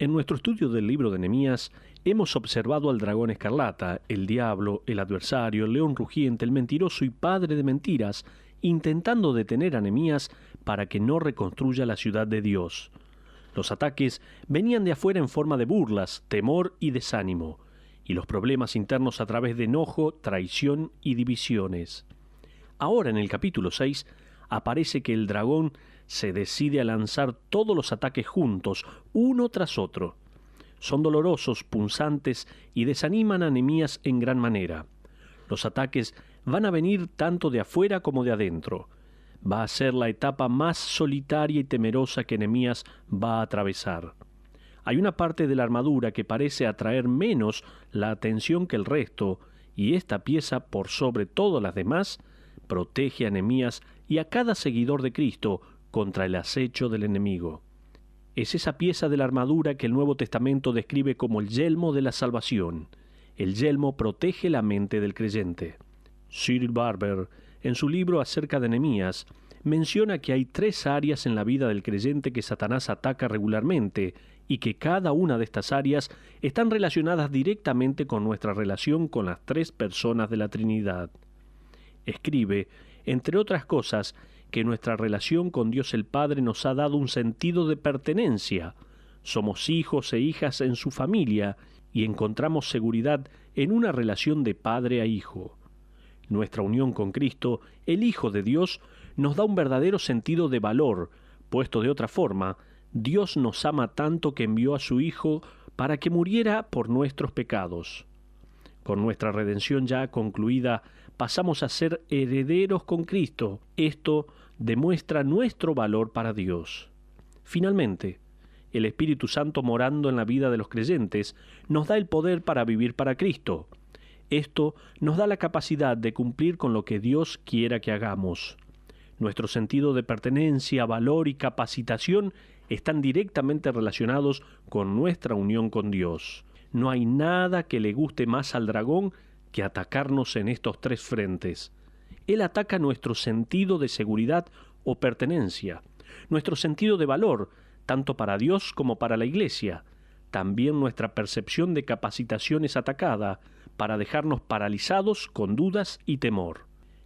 En nuestro estudio del libro de Nehemías, hemos observado al dragón escarlata, el diablo, el adversario, el león rugiente, el mentiroso y padre de mentiras, intentando detener a Nehemías para que no reconstruya la ciudad de Dios. Los ataques venían de afuera en forma de burlas, temor y desánimo, y los problemas internos a través de enojo, traición y divisiones. Ahora en el capítulo 6 aparece que el dragón se decide a lanzar todos los ataques juntos, uno tras otro. Son dolorosos, punzantes y desaniman a Nehemías en gran manera. Los ataques van a venir tanto de afuera como de adentro. Va a ser la etapa más solitaria y temerosa que Nehemías va a atravesar. Hay una parte de la armadura que parece atraer menos la atención que el resto, y esta pieza, por sobre todas las demás, protege a Nehemías y a cada seguidor de Cristo contra el acecho del enemigo. Es esa pieza de la armadura que el Nuevo Testamento describe como el yelmo de la salvación. El yelmo protege la mente del creyente. Cyril Barber, en su libro acerca de Nehemías, menciona que hay 3 áreas en la vida del creyente que Satanás ataca regularmente y que cada una de estas áreas están relacionadas directamente con nuestra relación con las 3 personas de la Trinidad. Escribe, entre otras cosas, que nuestra relación con Dios el Padre nos ha dado un sentido de pertenencia. Somos hijos e hijas en su familia y encontramos seguridad en una relación de padre a hijo. Nuestra unión con Cristo, el Hijo de Dios, nos da un verdadero sentido de valor. Puesto de otra forma, Dios nos ama tanto que envió a su Hijo para que muriera por nuestros pecados. Con nuestra redención ya concluida, pasamos a ser herederos con Cristo. Esto demuestra nuestro valor para Dios. Finalmente, el Espíritu Santo morando en la vida de los creyentes nos da el poder para vivir para Cristo. Esto nos da la capacidad de cumplir con lo que Dios quiera que hagamos. Nuestro sentido de pertenencia, valor y capacitación están directamente relacionados con nuestra unión con Dios. No hay nada que le guste más al dragón que atacarnos en estos 3 frentes. Él ataca nuestro sentido de seguridad o pertenencia, nuestro sentido de valor, tanto para Dios como para la Iglesia. También nuestra percepción de capacitación es atacada, para dejarnos paralizados con dudas y temor.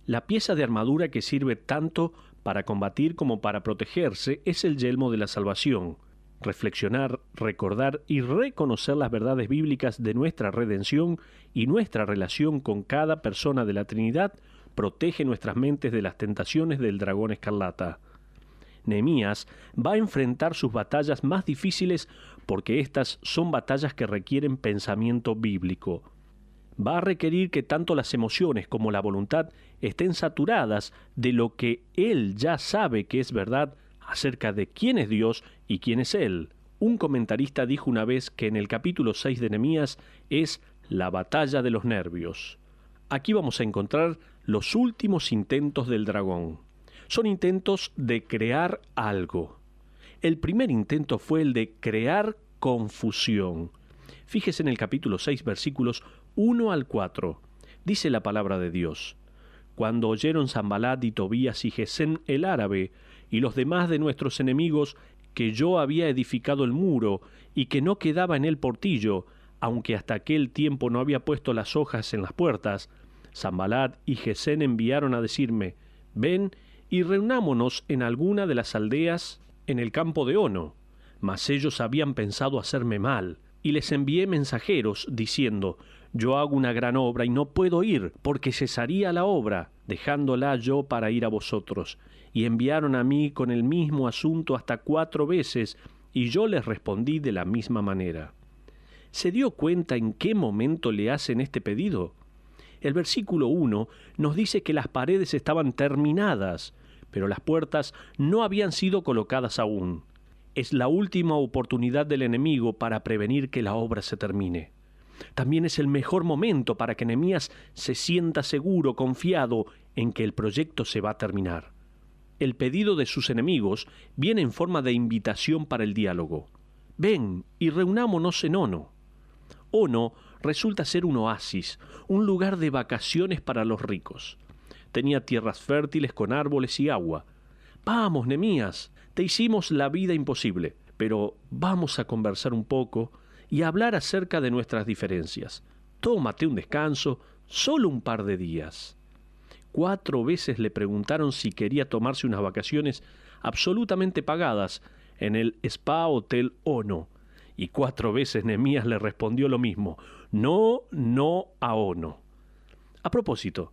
La pieza de armadura que sirve tanto para combatir como para protegerse es el yelmo de la salvación. Reflexionar, recordar y reconocer las verdades bíblicas de nuestra redención y nuestra relación con cada persona de la Trinidad protege nuestras mentes de las tentaciones del dragón escarlata. Nehemías va a enfrentar sus batallas más difíciles porque estas son batallas que requieren pensamiento bíblico. Va a requerir que tanto las emociones como la voluntad estén saturadas de lo que él ya sabe que es verdad acerca de quién es Dios y quién es Él. Un comentarista dijo una vez que en el capítulo 6 de Nehemías es la batalla de los nervios. Aquí vamos a encontrar los últimos intentos del dragón. Son intentos de crear algo. El primer intento fue el de crear confusión. Fíjese en el capítulo 6, versículos 1 al 4. Dice la palabra de Dios: Cuando oyeron Sanbalat y Tobías y Gesem el árabe y los demás de nuestros enemigos que yo había edificado el muro y que no quedaba en él portillo, aunque hasta aquel tiempo no había puesto las hojas en las puertas, Sanbalat y Gesem enviaron a decirme: Ven y reunámonos en alguna de las aldeas en el campo de Ono. Mas ellos habían pensado hacerme mal, y les envié mensajeros diciendo: Yo hago una gran obra y no puedo ir, porque cesaría la obra, dejándola yo para ir a vosotros. Y enviaron a mí con el mismo asunto hasta 4 veces, y yo les respondí de la misma manera. ¿Se dio cuenta en qué momento le hacen este pedido? El versículo 1 nos dice que las paredes estaban terminadas, pero las puertas no habían sido colocadas aún. Es la última oportunidad del enemigo para prevenir que la obra se termine. También es el mejor momento para que Nehemías se sienta seguro, confiado en que el proyecto se va a terminar. El pedido de sus enemigos viene en forma de invitación para el diálogo. Ven y reunámonos en Ono. Ono resulta ser un oasis, un lugar de vacaciones para los ricos. Tenía tierras fértiles con árboles y agua. Vamos, Nehemías, te hicimos la vida imposible. pero vamos a conversar un poco y hablar acerca de nuestras diferencias. Tómate un descanso, solo un par de días. 4 veces le preguntaron si quería tomarse unas vacaciones absolutamente pagadas en el Spa Hotel Ono. Y 4 veces Nehemías le respondió lo mismo: no, no a Ono. A propósito,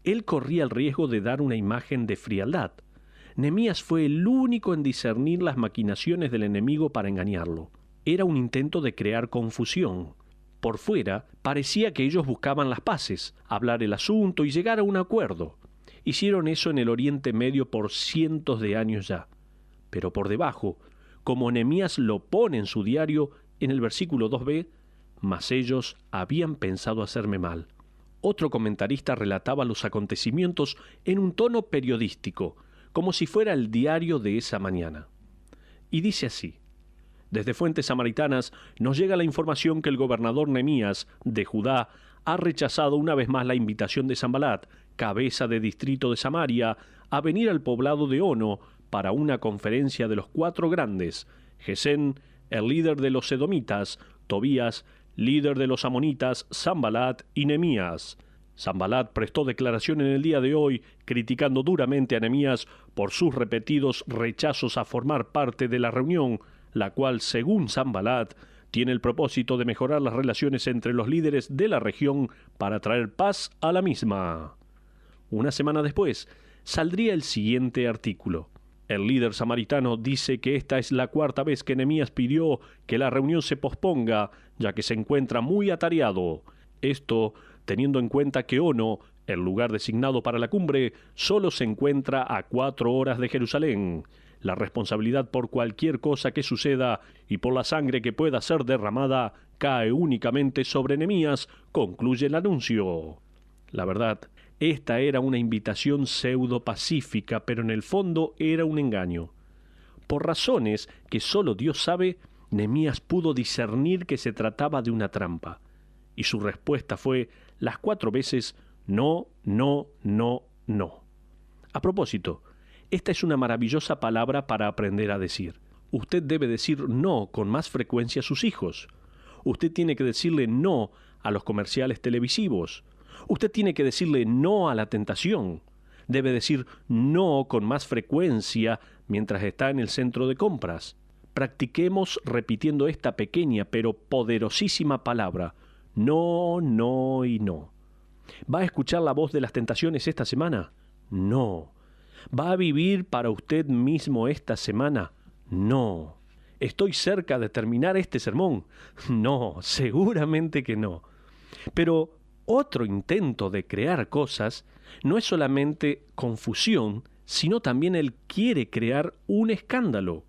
él corría el riesgo de dar una imagen de frialdad. Nehemías fue el único en discernir las maquinaciones del enemigo para engañarlo. Era un intento de crear confusión. Por fuera, parecía que ellos buscaban las paces, hablar el asunto y llegar a un acuerdo. Hicieron eso en el Oriente Medio por cientos de años ya. Pero por debajo, como Nehemías lo pone en su diario en el versículo 2b, mas ellos habían pensado hacerme mal. Otro comentarista relataba los acontecimientos en un tono periodístico, como si fuera el diario de esa mañana. Y dice así: desde fuentes samaritanas nos llega la información que el gobernador Nehemías de Judá ha rechazado una vez más la invitación de Sanbalat, cabeza de distrito de Samaria, a venir al poblado de Ono para una conferencia de los 4 grandes: Gesén, el líder de los edomitas; Tobías, líder de los amonitas; Sanbalat y Nehemías. Sanbalat prestó declaración en el día de hoy, criticando duramente a Nehemías por sus repetidos rechazos a formar parte de la reunión, la cual, según Sanbalat, tiene el propósito de mejorar las relaciones entre los líderes de la región para traer paz a la misma. Una semana después, saldría el siguiente artículo. El líder samaritano dice que esta es la 4ª vez que Nehemías pidió que la reunión se posponga, ya que se encuentra muy atareado. Esto teniendo en cuenta que Ono, el lugar designado para la cumbre, solo se encuentra a 4 horas de Jerusalén. La responsabilidad por cualquier cosa que suceda y por la sangre que pueda ser derramada cae únicamente sobre Nehemías, concluye el anuncio. La verdad, esta era una invitación pseudo-pacífica, pero en el fondo era un engaño. Por razones que solo Dios sabe, Nehemías pudo discernir que se trataba de una trampa. Y su respuesta fue las 4 veces: no, no, no, no. A propósito, esta es una maravillosa palabra para aprender a decir. Usted debe decir no con más frecuencia a sus hijos. Usted tiene que decirle no a los comerciales televisivos. Usted tiene que decirle no a la tentación. Debe decir no con más frecuencia mientras está en el centro de compras. Practiquemos repitiendo esta pequeña pero poderosísima palabra: no, no y no. ¿Va a escuchar la voz de las tentaciones esta semana? No. ¿Va a vivir para usted mismo esta semana? No. ¿Estoy cerca de terminar este sermón? No, seguramente que no. Pero otro intento de crear cosas no es solamente confusión, sino también él quiere crear un escándalo.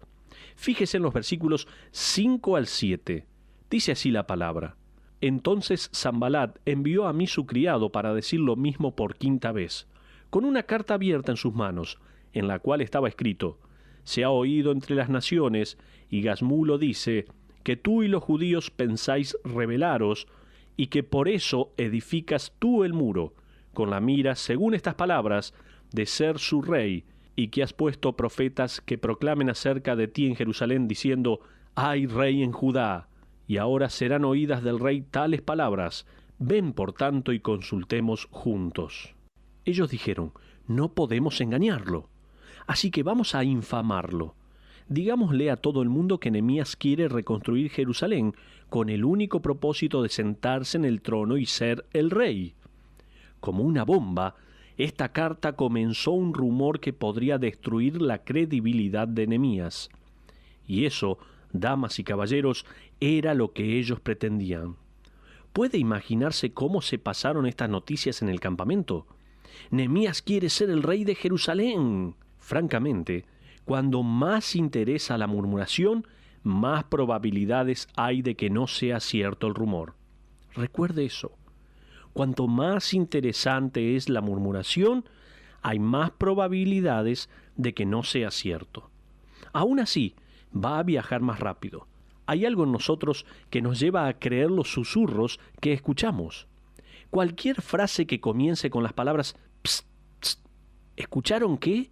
Fíjese en los versículos 5 al 7. Dice así la palabra: entonces Sanbalat envió a mí su criado para decir lo mismo por 5ª vez, con una carta abierta en sus manos, en la cual estaba escrito: se ha oído entre las naciones, y Gasmulo dice, que tú y los judíos pensáis rebelaros, y que por eso edificas tú el muro, con la mira, según estas palabras, de ser su rey, y que has puesto profetas que proclamen acerca de ti en Jerusalén, diciendo: hay rey en Judá. Y ahora serán oídas del rey tales palabras: ven por tanto y consultemos juntos. Ellos dijeron: no podemos engañarlo, así que vamos a infamarlo. Digámosle a todo el mundo que Nehemías quiere reconstruir Jerusalén con el único propósito de sentarse en el trono y ser el rey. Como una bomba, esta carta comenzó un rumor que podría destruir la credibilidad de Nehemías. Y eso, damas y caballeros, era lo que ellos pretendían. ¿Puede imaginarse cómo se pasaron estas noticias en el campamento? Nehemías quiere ser el rey de Jerusalén. Francamente, cuando más interesa la murmuración, más probabilidades hay de que no sea cierto el rumor. Recuerde eso. Cuanto más interesante es la murmuración, hay más probabilidades de que no sea cierto. Aún así, va a viajar más rápido. Hay algo en nosotros que nos lleva a creer los susurros que escuchamos. Cualquier frase que comience con las palabras «psst, psst», ¿escucharon qué?,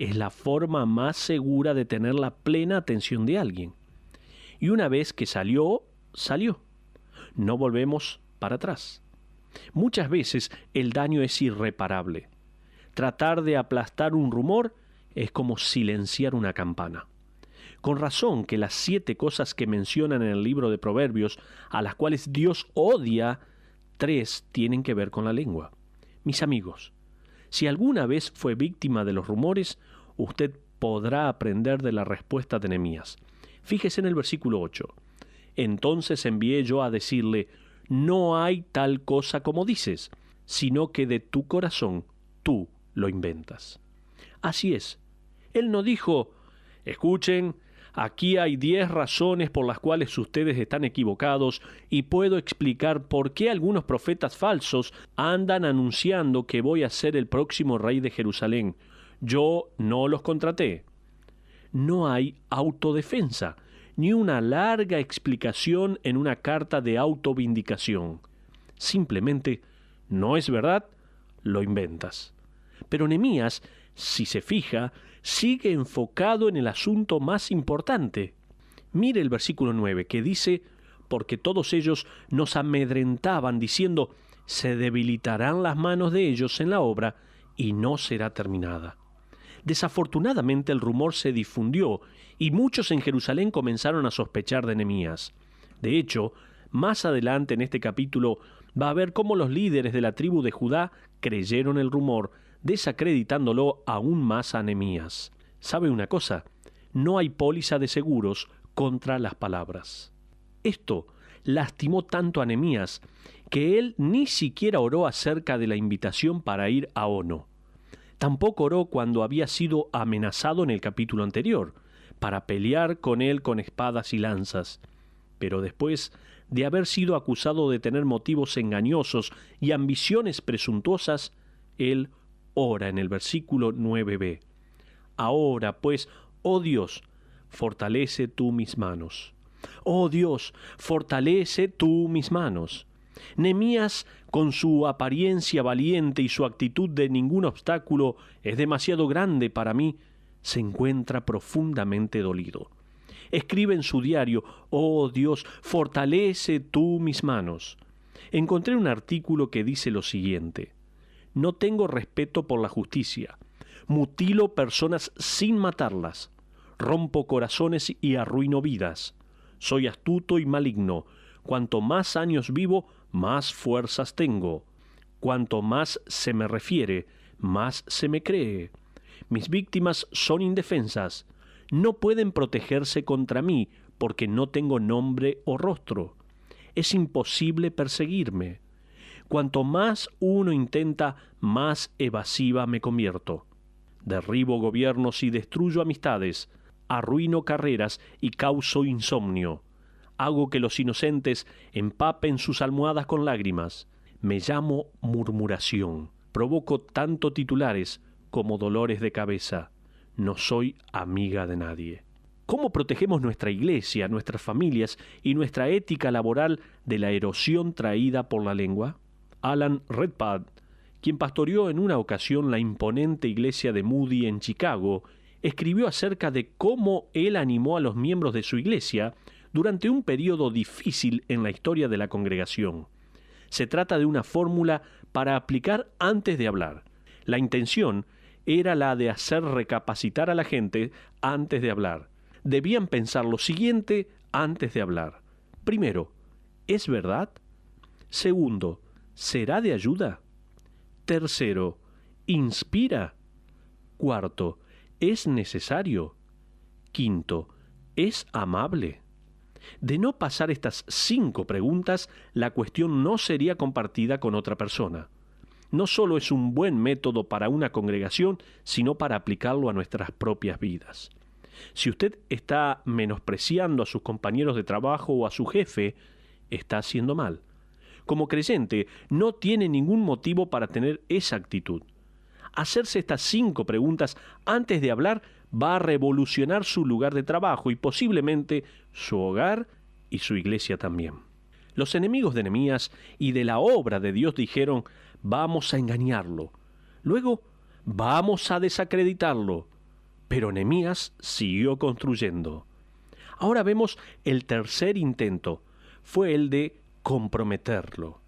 es la forma más segura de tener la plena atención de alguien. Y una vez que salió, salió. No volvemos para atrás. Muchas veces el daño es irreparable. Tratar de aplastar un rumor es como silenciar una campana. Con razón que las 7 cosas que mencionan en el libro de Proverbios, a las cuales Dios odia, 3 tienen que ver con la lengua. Mis amigos, si alguna vez fue víctima de los rumores, usted podrá aprender de la respuesta de Nehemías. Fíjese en el versículo 8. Entonces envié yo a decirle, no hay tal cosa como dices, sino que de tu corazón tú lo inventas. Así es. Él no dijo, escuchen, aquí hay 10 razones por las cuales ustedes están equivocados y puedo explicar por qué algunos profetas falsos andan anunciando que voy a ser el próximo rey de Jerusalén. Yo no los contraté. No hay autodefensa, ni una larga explicación en una carta de autovindicación. Simplemente, ¿no es verdad? Lo inventas. Pero Nehemías, si se fija, sigue enfocado en el asunto más importante. Mire el versículo 9, que dice, porque todos ellos nos amedrentaban diciendo, se debilitarán las manos de ellos en la obra y no será terminada. Desafortunadamente el rumor se difundió y muchos en Jerusalén comenzaron a sospechar de Nehemías. De hecho, más adelante en este capítulo va a ver cómo los líderes de la tribu de Judá creyeron el rumor, desacreditándolo aún más a Nehemías. ¿Sabe una cosa? No hay póliza de seguros contra las palabras. Esto lastimó tanto a Nehemías que él ni siquiera oró acerca de la invitación para ir a Ono. Tampoco oró cuando había sido amenazado en el capítulo anterior, para pelear con él con espadas y lanzas. Pero después de haber sido acusado de tener motivos engañosos y ambiciones presuntuosas, él ora en el versículo 9b. Ahora, pues, oh Dios, fortalece tú mis manos. Oh Dios, fortalece tú mis manos. Nehemías, con su apariencia valiente y su actitud de ningún obstáculo es demasiado grande para mí, se encuentra profundamente dolido. Escribe en su diario, oh Dios, fortalece tú mis manos. Encontré un artículo que dice lo siguiente: no tengo respeto por la justicia, mutilo personas sin matarlas, rompo corazones y arruino vidas, soy astuto y maligno, cuanto más años vivo, más fuerzas tengo. Cuanto más se me refiere, más se me cree. Mis víctimas son indefensas. No pueden protegerse contra mí porque no tengo nombre o rostro. Es imposible perseguirme. Cuanto más uno intenta, más evasiva me convierto. Derribo gobiernos y destruyo amistades. Arruino carreras y causo insomnio. Hago que los inocentes empapen sus almohadas con lágrimas. Me llamo murmuración. Provoco tanto titulares como dolores de cabeza. No soy amiga de nadie. ¿Cómo protegemos nuestra iglesia, nuestras familias y nuestra ética laboral de la erosión traída por la lengua? Alan Redpath, quien pastoreó en una ocasión la imponente iglesia de Moody en Chicago, escribió acerca de cómo él animó a los miembros de su iglesia durante un periodo difícil en la historia de la congregación. Se trata de una fórmula para aplicar antes de hablar. La intención era la de hacer recapacitar a la gente antes de hablar. Debían pensar lo siguiente antes de hablar. Primero, ¿es verdad? Segundo, ¿será de ayuda? Tercero, ¿inspira? Cuarto, ¿es necesario? Quinto, ¿es amable? De no pasar estas 5 preguntas, la cuestión no sería compartida con otra persona. No solo es un buen método para una congregación, sino para aplicarlo a nuestras propias vidas. Si usted está menospreciando a sus compañeros de trabajo o a su jefe, está haciendo mal. Como creyente, no tiene ningún motivo para tener esa actitud. Hacerse estas 5 preguntas antes de hablar va a revolucionar su lugar de trabajo y posiblemente su hogar y su iglesia también. Los enemigos de Nehemías y de la obra de Dios dijeron, vamos a engañarlo. Luego, vamos a desacreditarlo. Pero Nehemías siguió construyendo. Ahora vemos el tercer intento. Fue el de comprometerlo.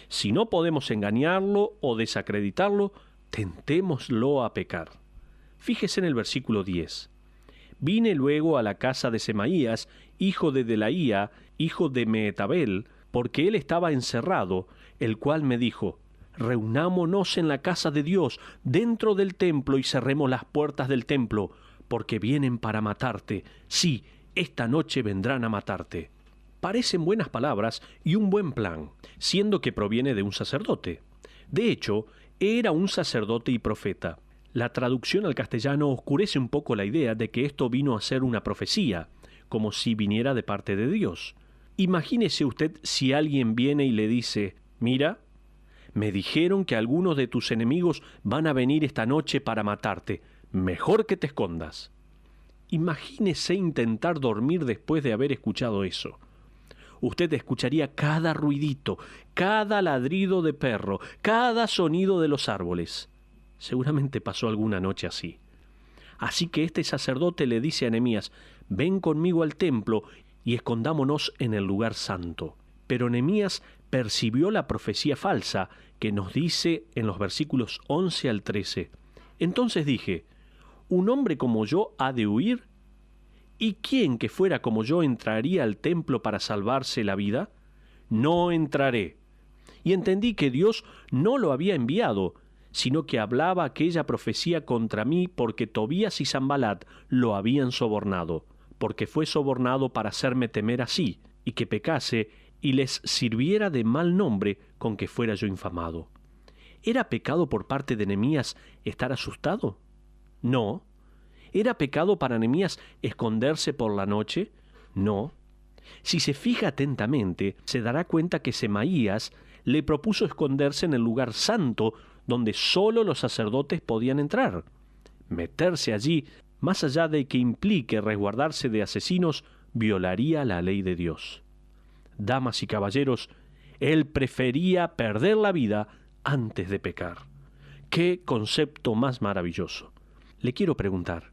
Si no podemos engañarlo o desacreditarlo, tentémoslo a pecar. Fíjese en el versículo 10. Vine luego a la casa de Semaías, hijo de Delaía, hijo de Mehetabel, porque él estaba encerrado, el cual me dijo: reunámonos en la casa de Dios, dentro del templo, y cerremos las puertas del templo, porque vienen para matarte. Sí, esta noche vendrán a matarte. Parecen buenas palabras y un buen plan, siendo que proviene de un sacerdote. De hecho, era un sacerdote y profeta. La traducción al castellano oscurece un poco la idea de que esto vino a ser una profecía, como si viniera de parte de Dios. Imagínese usted si alguien viene y le dice: mira, me dijeron que algunos de tus enemigos van a venir esta noche para matarte. Mejor que te escondas. Imagínese intentar dormir después de haber escuchado eso. Usted escucharía cada ruidito, cada ladrido de perro, cada sonido de los árboles. Seguramente pasó alguna noche así. Así que este sacerdote le dice a Nehemías: ven conmigo al templo y escondámonos en el lugar santo. Pero Nehemías percibió la profecía falsa que nos dice en los versículos 11 al 13. Entonces dije: ¿un hombre como yo ha de huir? ¿Y quién que fuera como yo entraría al templo para salvarse la vida? No entraré. Y entendí que Dios no lo había enviado, sino que hablaba aquella profecía contra mí porque Tobías y Sanbalat lo habían sobornado, porque fue sobornado para hacerme temer así, y que pecase y les sirviera de mal nombre con que fuera yo infamado. ¿Era pecado por parte de Nehemías estar asustado? No. ¿Era pecado para Nehemías esconderse por la noche? No. Si se fija atentamente, se dará cuenta que Semaías le propuso esconderse en el lugar santo donde sólo los sacerdotes podían entrar. Meterse allí, más allá de que implique resguardarse de asesinos, violaría la ley de Dios. Damas y caballeros, él prefería perder la vida antes de pecar. ¡Qué concepto más maravilloso! Le quiero preguntar: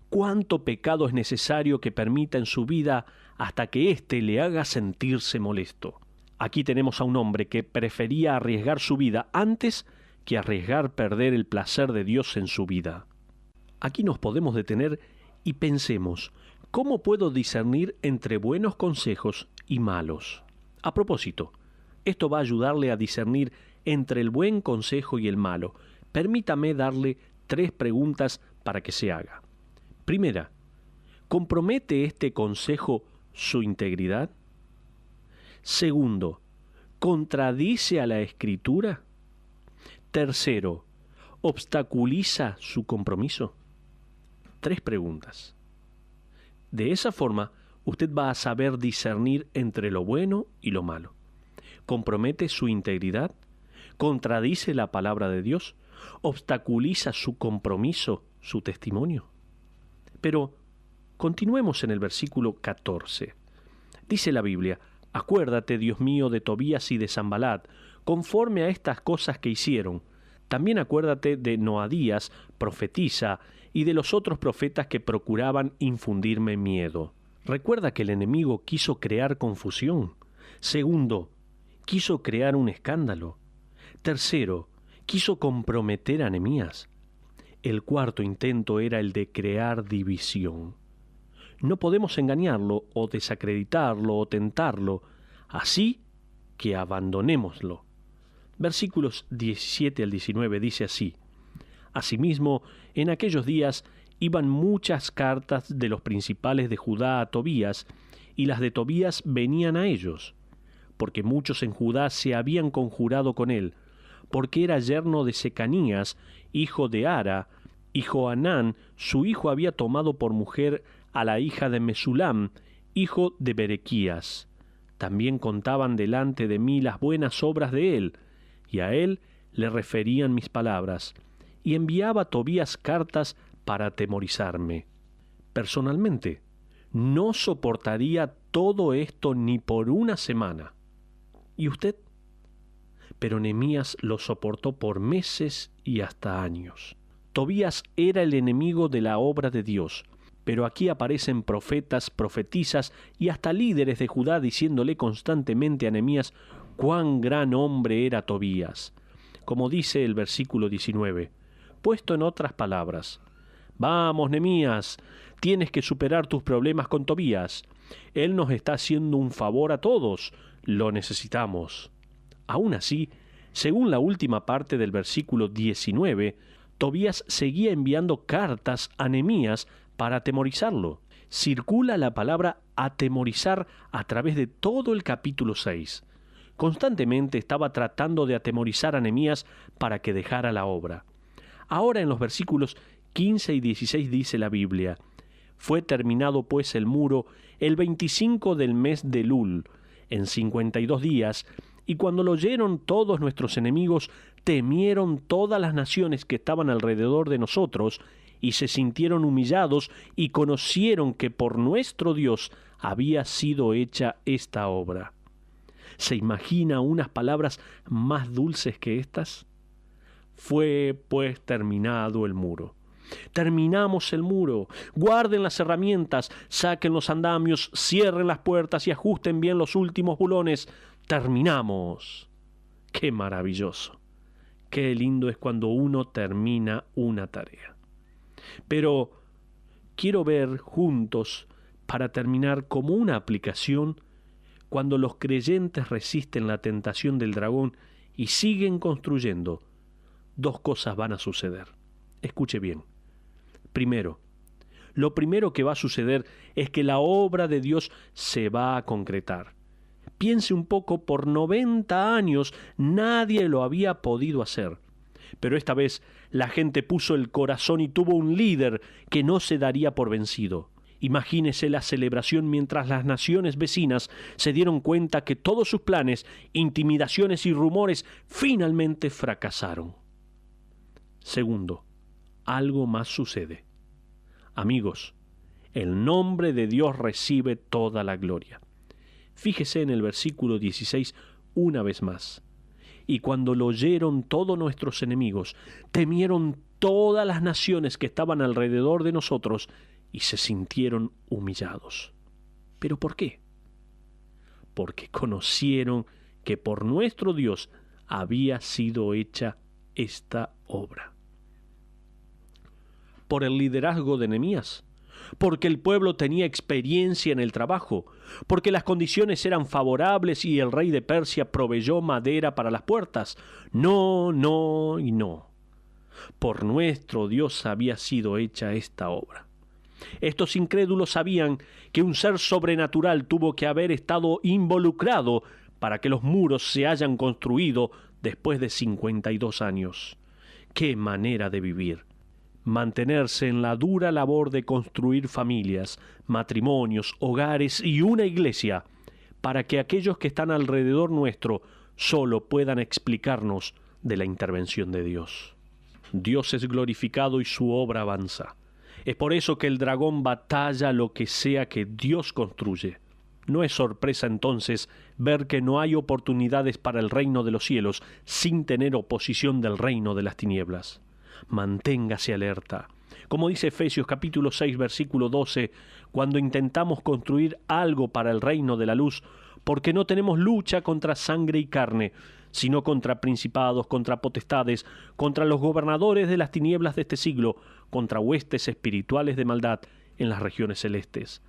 ¿cuánto pecado es necesario que permita en su vida hasta que éste le haga sentirse molesto? Aquí tenemos a un hombre que prefería arriesgar su vida antes que arriesgar perder el placer de Dios en su vida. Aquí nos podemos detener y pensemos: ¿cómo puedo discernir entre buenos consejos y malos? A propósito, esto va a ayudarle a discernir entre el buen consejo y el malo. Permítame darle 3 preguntas para que se haga. Primera, ¿compromete este consejo su integridad? Segundo, ¿contradice a la Escritura? Tercero, ¿obstaculiza su compromiso? 3 preguntas. De esa forma, usted va a saber discernir entre lo bueno y lo malo. ¿Compromete su integridad? ¿Contradice la palabra de Dios? ¿Obstaculiza su compromiso, su testimonio? Pero continuemos en el versículo 14. Dice la Biblia: acuérdate, Dios mío, de Tobías y de Sanbalat, conforme a estas cosas que hicieron. También acuérdate de Noadías, profetisa, y de los otros profetas que procuraban infundirme miedo. Recuerda que el enemigo quiso crear confusión. Segundo, quiso crear un escándalo. Tercero, quiso comprometer a Nehemías. El cuarto intento era el de crear división. No podemos engañarlo o desacreditarlo o tentarlo, así que abandonémoslo. Versículos 17 al 19 dice así: asimismo, en aquellos días iban muchas cartas de los principales de Judá a Tobías, y las de Tobías venían a ellos, porque muchos en Judá se habían conjurado con él, porque era yerno de Secanías, hijo de Ara, y Johanán, su hijo, había tomado por mujer a la hija de Mesulam, hijo de Berequías. También contaban delante de mí las buenas obras de él, y a él le referían mis palabras, y enviaba a Tobías cartas para atemorizarme. Personalmente, no soportaría todo esto ni por una semana. ¿Y usted? Pero Nehemías lo soportó por meses y hasta años. Tobías era el enemigo de la obra de Dios, pero aquí aparecen profetas, profetisas y hasta líderes de Judá diciéndole constantemente a Nehemías cuán gran hombre era Tobías. Como dice el versículo 19, puesto en otras palabras: vamos, Nehemías, tienes que superar tus problemas con Tobías. Él nos está haciendo un favor a todos, lo necesitamos. Aún así, según la última parte del versículo 19, Tobías seguía enviando cartas a Nehemías para atemorizarlo. Circula la palabra atemorizar a través de todo el capítulo 6. Constantemente estaba tratando de atemorizar a Nehemías para que dejara la obra. Ahora en los versículos 15 y 16 dice la Biblia: fue terminado pues el muro el 25 del mes de Elul, en 52 días, y cuando lo oyeron todos nuestros enemigos, temieron todas las naciones que estaban alrededor de nosotros, y se sintieron humillados, y conocieron que por nuestro Dios había sido hecha esta obra. ¿Se imagina unas palabras más dulces que estas? Fue pues terminado el muro. Terminamos el muro. Guarden las herramientas, saquen los andamios, cierren las puertas y ajusten bien los últimos bulones. Terminamos. ¡Qué maravilloso! Qué lindo es cuando uno termina una tarea. Pero quiero ver juntos, para terminar, como una aplicación, cuando los creyentes resisten la tentación del dragón y siguen construyendo, dos cosas van a suceder. Escuche bien. Primero, lo primero que va a suceder es que la obra de Dios se va a concretar. Piense un poco, por 90 años nadie lo había podido hacer. Pero esta vez la gente puso el corazón y tuvo un líder que no se daría por vencido. Imagínese la celebración mientras las naciones vecinas se dieron cuenta que todos sus planes, intimidaciones y rumores finalmente fracasaron. Segundo, algo más sucede. Amigos, el nombre de Dios recibe toda la gloria. Fíjese en el versículo 16 una vez más. Y cuando lo oyeron todos nuestros enemigos, temieron todas las naciones que estaban alrededor de nosotros y se sintieron humillados. ¿Pero por qué? Porque conocieron que por nuestro Dios había sido hecha esta obra. Por el liderazgo de Nehemías, porque el pueblo tenía experiencia en el trabajo, porque las condiciones eran favorables y el rey de Persia proveyó madera para las puertas. No, no y no. Por nuestro Dios había sido hecha esta obra. Estos incrédulos sabían que un ser sobrenatural tuvo que haber estado involucrado para que los muros se hayan construido después de 52 años. ¡Qué manera de vivir! Mantenerse en la dura labor de construir familias, matrimonios, hogares y una iglesia, para que aquellos que están alrededor nuestro solo puedan explicarnos de la intervención de Dios. Dios es glorificado y su obra avanza. Es por eso que el dragón batalla lo que sea que Dios construye. No es sorpresa entonces ver que no hay oportunidades para el reino de los cielos sin tener oposición del reino de las tinieblas. Manténgase alerta. Como dice Efesios capítulo 6, versículo 12, cuando intentamos construir algo para el reino de la luz, porque no tenemos lucha contra sangre y carne, sino contra principados, contra potestades, contra los gobernadores de las tinieblas de este siglo, contra huestes espirituales de maldad en las regiones celestes.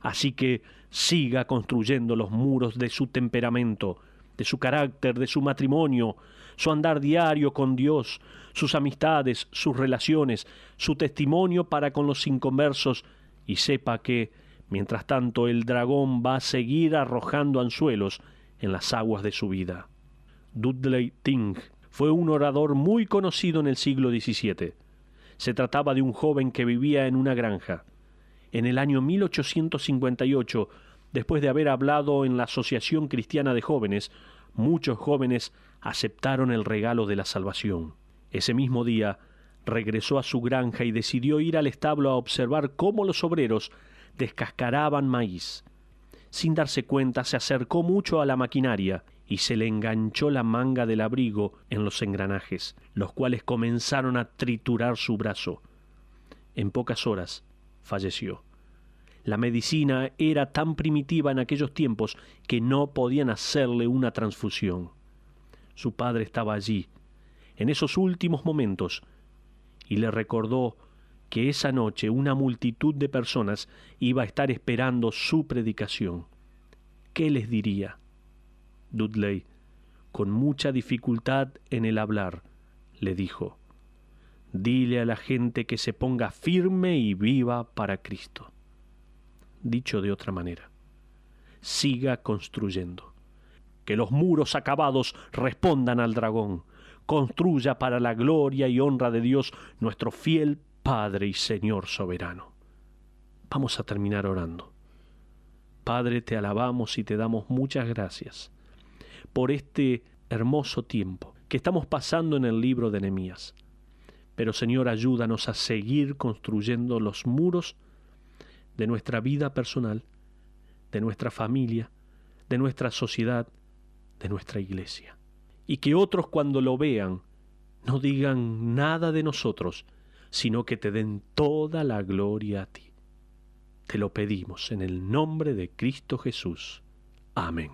Así que siga construyendo los muros de su temperamento, de su carácter, de su matrimonio, su andar diario con Dios, sus amistades, sus relaciones, su testimonio para con los inconversos, y sepa que, mientras tanto, el dragón va a seguir arrojando anzuelos en las aguas de su vida. Dudley Tyng fue un orador muy conocido en el siglo XVII. Se trataba de un joven que vivía en una granja. En el año 1858, después de haber hablado en la Asociación Cristiana de Jóvenes, muchos jóvenes aceptaron el regalo de la salvación. Ese mismo día regresó a su granja y decidió ir al establo a observar cómo los obreros descascaraban maíz. Sin darse cuenta, se acercó mucho a la maquinaria y se le enganchó la manga del abrigo en los engranajes, los cuales comenzaron a triturar su brazo. En pocas horas falleció. La medicina era tan primitiva en aquellos tiempos que no podían hacerle una transfusión. Su padre estaba allí, en esos últimos momentos, y le recordó que esa noche una multitud de personas iba a estar esperando su predicación. ¿Qué les diría? Dudley, con mucha dificultad en el hablar, le dijo: «Dile a la gente que se ponga firme y viva para Cristo». Dicho de otra manera, siga construyendo. Que los muros acabados respondan al dragón. Construya para la gloria y honra de Dios, nuestro fiel Padre y Señor soberano. Vamos a terminar orando. Padre, te alabamos y te damos muchas gracias por este hermoso tiempo que estamos pasando en el libro de Nehemías. Pero, Señor, ayúdanos a seguir construyendo los muros de nuestra vida personal, de nuestra familia, de nuestra sociedad, de nuestra iglesia. Y que otros, cuando lo vean, no digan nada de nosotros, sino que te den toda la gloria a ti. Te lo pedimos en el nombre de Cristo Jesús. Amén.